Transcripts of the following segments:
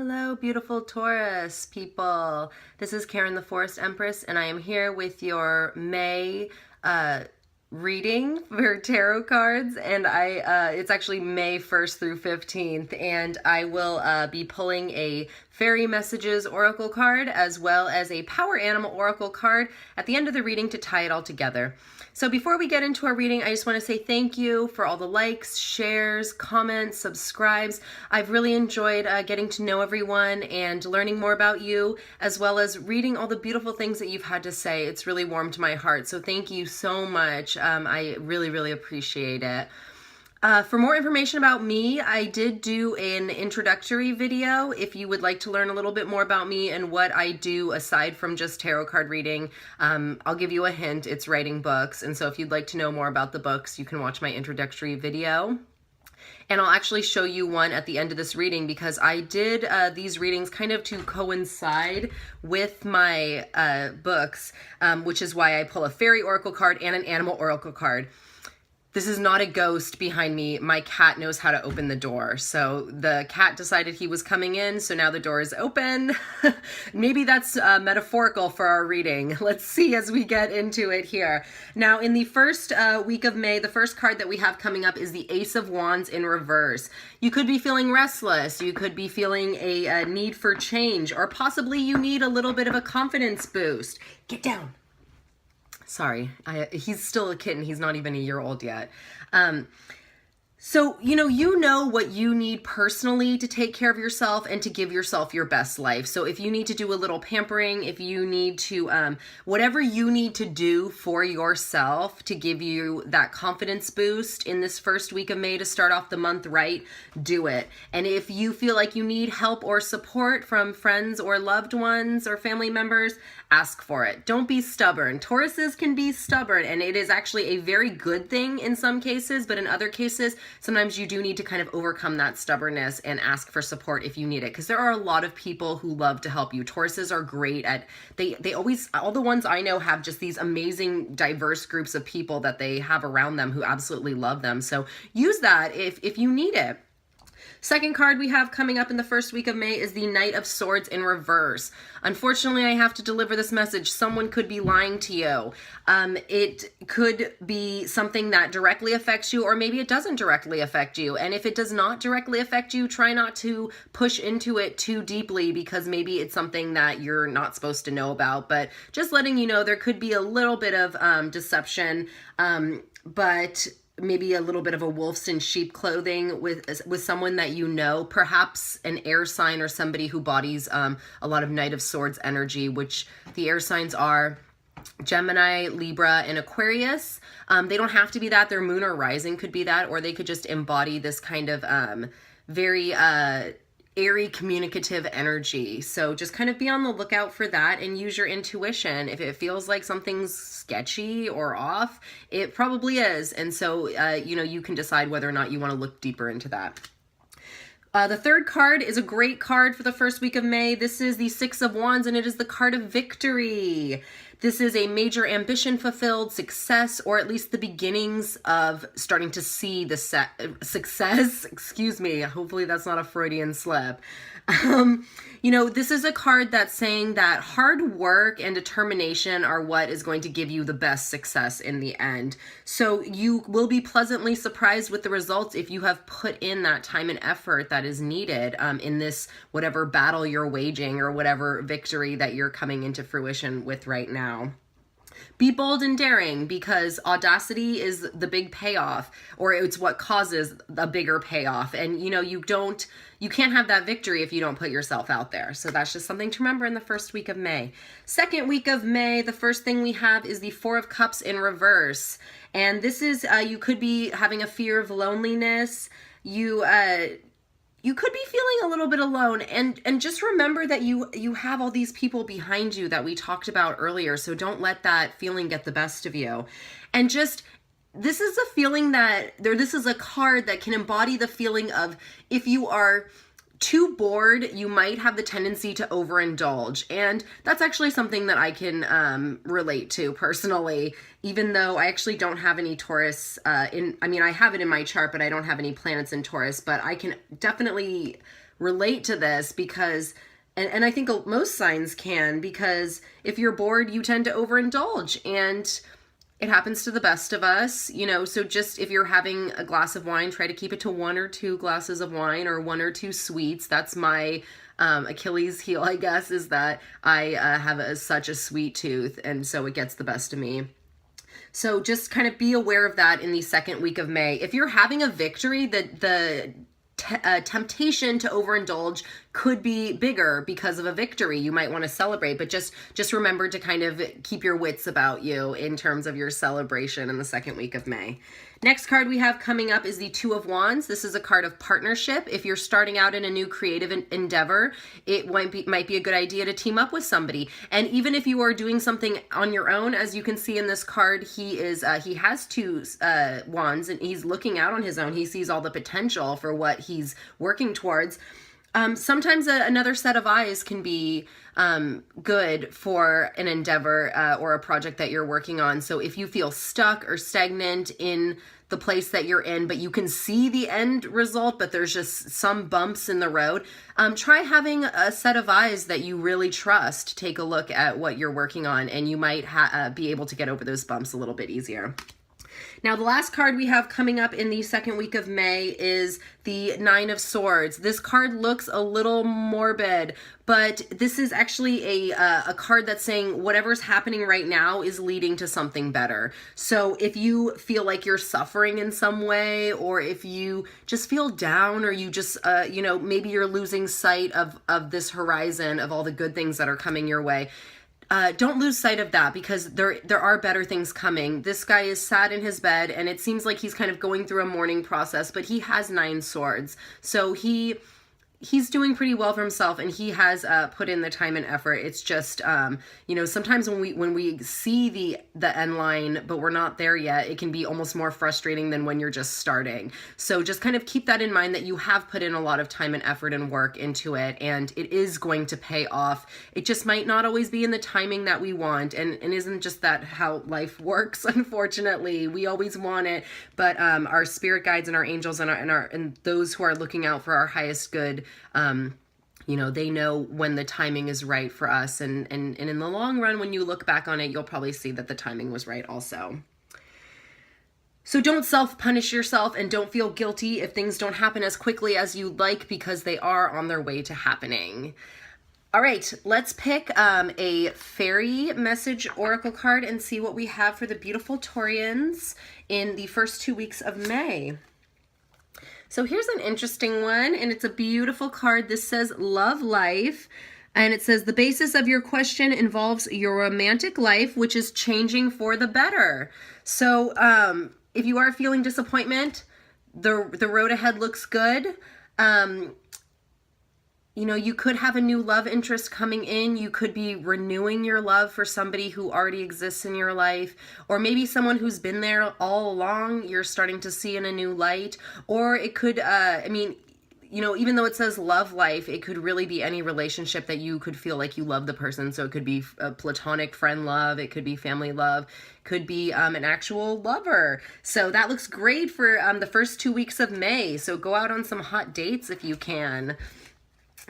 Hello, beautiful Taurus people. This is Karen, the Forest Empress, and I am here with your May reading for tarot cards. And it's actually May 1st through 15th, and I will be pulling a Fairy Messages Oracle card as well as a Power Animal Oracle card at the end of the reading to tie it all together. So before we get into our reading, I just want to say thank you for all the likes, shares, comments, subscribes. I've really enjoyed getting to know everyone and learning more about you, as well as reading all the beautiful things that you've had to say. It's really warmed my heart. So thank you so much. I really, really appreciate it. For more information about me, I did do an introductory video. If you would like to learn a little bit more about me and what I do aside from just tarot card reading, I'll give you a hint. It's writing books. And so if you'd like to know more about the books, you can watch my introductory video. And I'll actually show you one at the end of this reading because I did these readings kind of to coincide with my books, which is why I pull a fairy oracle card and an animal oracle card. This is not a ghost behind me. My cat knows how to open the door. So the cat decided he was coming in, so now the door is open. Maybe that's metaphorical for our reading. Let's see as we get into it here. Now, in the first week of May, the first card that we have coming up is the Ace of Wands in reverse. You could be feeling restless. You could be feeling a need for change, or possibly you need a little bit of a confidence boost. Get down. Sorry, he's still a kitten. He's not even a year old yet. So, you know what you need personally to take care of yourself and to give yourself your best life. So if you need to do a little pampering, if you need to, whatever you need to do for yourself to give you that confidence boost in this first week of May to start off the month right, do it. And if you feel like you need help or support from friends or loved ones or family members, ask for it. Don't be stubborn. Tauruses can be stubborn, and it is actually a very good thing in some cases, but in other cases, sometimes you do need to kind of overcome that stubbornness and ask for support if you need it, because there are a lot of people who love to help you. Tauruses are great at, they always, all the ones I know have just these amazing diverse groups of people that they have around them who absolutely love them. So use that if you need it. Second card we have coming up in the first week of May is the Knight of Swords in reverse. Unfortunately, I have to deliver this message. Someone could be lying to you. It could be something that directly affects you, or maybe it doesn't directly affect you. And if it does not directly affect you, try not to push into it too deeply, because maybe it's something that you're not supposed to know about. But just letting you know, there could be a little bit of deception, but maybe a little bit of a wolf's in sheep clothing with someone that you know, perhaps an air sign or somebody who embodies a lot of Knight of Swords energy, which the air signs are Gemini, Libra, and Aquarius. They don't have to be that. Their moon or rising could be that, or they could just embody this kind of very airy, communicative energy. So just kind of be on the lookout for that and use your intuition. If it feels like something's sketchy or off, it probably is. And so, you can decide whether or not you want to look deeper into that. The third card is a great card for the first week of May. This is the Six of Wands, and it is the card of victory. This is a major ambition fulfilled, success, or at least the beginnings of starting to see the success. Excuse me. Hopefully that's not a Freudian slip. This is a card that's saying that hard work and determination are what is going to give you the best success in the end. So you will be pleasantly surprised with the results if you have put in that time and effort that is needed in this whatever battle you're waging or whatever victory that you're coming into fruition with right now. Be bold and daring, because audacity is the big payoff, or it's what causes a bigger payoff. And you can't have that victory if you don't put yourself out there. So that's just something to remember in the first week of May. Second week of May, the first thing we have is the Four of Cups in reverse. And this is, you could be having a fear of loneliness. You could be feeling a little bit alone, and just remember that you have all these people behind you that we talked about earlier, so don't let that feeling get the best of you. And just, this is a feeling this is a card that can embody the feeling of, if you are too bored, you might have the tendency to overindulge. And that's actually something that I can relate to personally, even though I actually don't have any Taurus I have it in my chart, but I don't have any planets in Taurus, but I can definitely relate to this because and I think most signs can, because if you're bored, you tend to overindulge, and it happens to the best of us, you know. So just if you're having a glass of wine, try to keep it to 1 or 2 glasses of wine, or 1 or 2 sweets. That's my Achilles heel, I guess, is that I have such a sweet tooth, and so it gets the best of me. So just kind of be aware of that in the second week of May. If you're having a victory, the temptation to overindulge could be bigger because of a victory. You might want to celebrate, but just remember to kind of keep your wits about you in terms of your celebration in the second week of May. Next card we have coming up is the Two of Wands. This is a card of partnership. If you're starting out in a new creative endeavor, it might be a good idea to team up with somebody. And even if you are doing something on your own, as you can see in this card, he has 2 wands, and he's looking out on his own. He sees all the potential for what he's working towards. Sometimes another set of eyes can be good for an endeavor or a project that you're working on. So if you feel stuck or stagnant in the place that you're in, but you can see the end result, but there's just some bumps in the road, try having a set of eyes that you really trust take a look at what you're working on, and you might be able to get over those bumps a little bit easier. Now, the last card we have coming up in the second week of May is the Nine of Swords. This card looks a little morbid, but this is actually a card that's saying whatever's happening right now is leading to something better. So if you feel like you're suffering in some way, or if you just feel down, or you just, maybe you're losing sight of this horizon of all the good things that are coming your way, don't lose sight of that, because there are better things coming. This guy is sad in his bed, and it seems like he's kind of going through a mourning process, but he has 9 swords. So he's doing pretty well for himself, and he has put in the time and effort. It's just, sometimes when we see the end line, but we're not there yet, it can be almost more frustrating than when you're just starting. So just kind of keep that in mind, that you have put in a lot of time and effort and work into it, and it is going to pay off. It just might not always be in the timing that we want, and isn't just that how life works, unfortunately. We always want it, but our spirit guides and our angels and those who are looking out for our highest good, they know when the timing is right for us, and in the long run, when you look back on it, you'll probably see that the timing was right also. So don't self-punish yourself, and don't feel guilty if things don't happen as quickly as you'd like, because they are on their way to happening. All right, let's pick a fairy message oracle card and see what we have for the beautiful Taurians in the first 2 weeks of May. So here's an interesting one, and it's a beautiful card. This says love life, and it says the basis of your question involves your romantic life, which is changing for the better. So if you are feeling disappointment, the road ahead looks good. You could have a new love interest coming in. You could be renewing your love for somebody who already exists in your life, or maybe someone who's been there all along, you're starting to see in a new light. Or it could, even though it says love life, it could really be any relationship that you could feel like you love the person. So it could be a platonic friend love, it could be family love, could be an actual lover. So that looks great for the first 2 weeks of May. So go out on some hot dates if you can.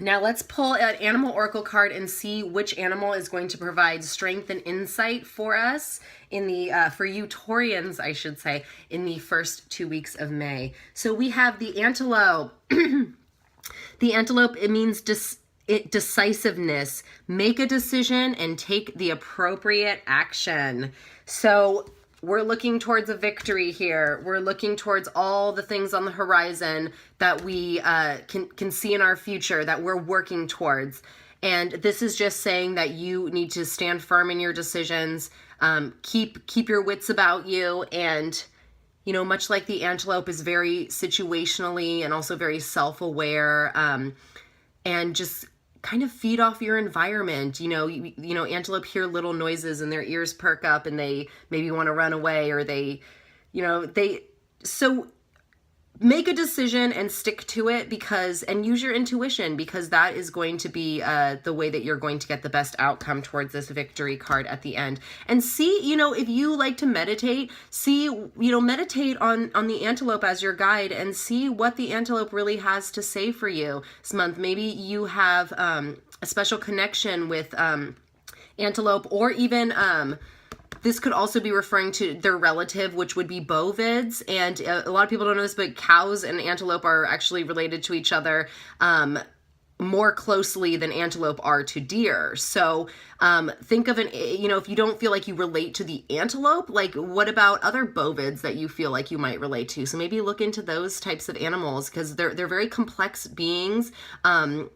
Now let's pull an animal oracle card and see which animal is going to provide strength and insight for us in the, for you Taurians, I should say, in the first 2 weeks of May. So we have the antelope. The antelope, it means decisiveness. Make a decision and take the appropriate action. So we're looking towards a victory here. We're looking towards all the things on the horizon that we can see in our future, that we're working towards. And this is just saying that you need to stand firm in your decisions, keep your wits about you, and much like the antelope is very situationally and also very self-aware, and just kind of feed off your environment. Antelope hear little noises and their ears perk up, and they maybe want to run away, or so make a decision and stick to it, and use your intuition, because that is going to be the way that you're going to get the best outcome towards this victory card at the end. And see, if you like to meditate, meditate on the antelope as your guide, and see what the antelope really has to say for you this month. Maybe you have a special connection with antelope, or even this could also be referring to their relative, which would be bovids. And a lot of people don't know this, but cows and antelope are actually related to each other more closely than antelope are to deer. So think of if you don't feel like you relate to the antelope, like what about other bovids that you feel like you might relate to? So maybe look into those types of animals, because they're very complex beings, and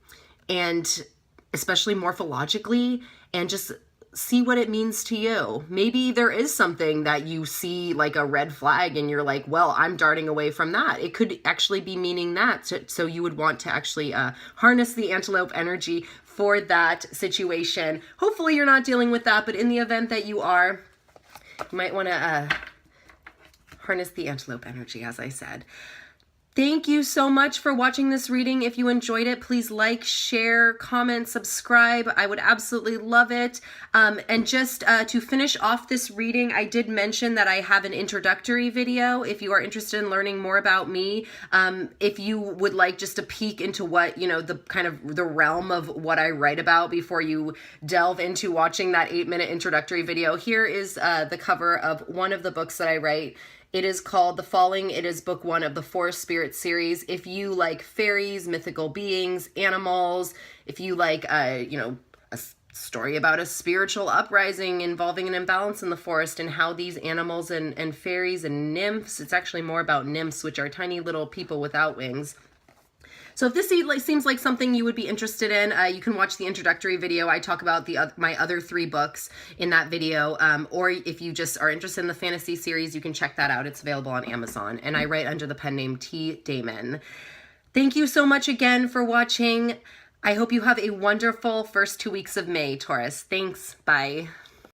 especially morphologically, and just see what it means to you. Maybe there is something that you see like a red flag and you're like, well, I'm darting away from that. It could actually be meaning that. So you would want to actually harness the antelope energy for that situation. Hopefully you're not dealing with that, but in the event that you are, you might want to harness the antelope energy, as I said. Thank you so much for watching this reading. If you enjoyed it, please like, share, comment, subscribe. I would absolutely love it. And just to finish off this reading, I did mention that I have an introductory video. If you are interested in learning more about me, if you would like just a peek into what, the kind of the realm of what I write about before you delve into watching that 8-minute introductory video, here is the cover of one of the books that I write. It is called The Falling. It is book 1 of the Forest Spirit series. If you like fairies, mythical beings, animals, if you like, a story about a spiritual uprising involving an imbalance in the forest, and how these animals and fairies and nymphs, it's actually more about nymphs, which are tiny little people without wings. So if this seems like something you would be interested in, you can watch the introductory video. I talk about my other 3 books in that video. Or if you just are interested in the fantasy series, you can check that out. It's available on Amazon. And I write under the pen name T. Damon. Thank you so much again for watching. I hope you have a wonderful first 2 weeks of May, Taurus. Thanks. Bye.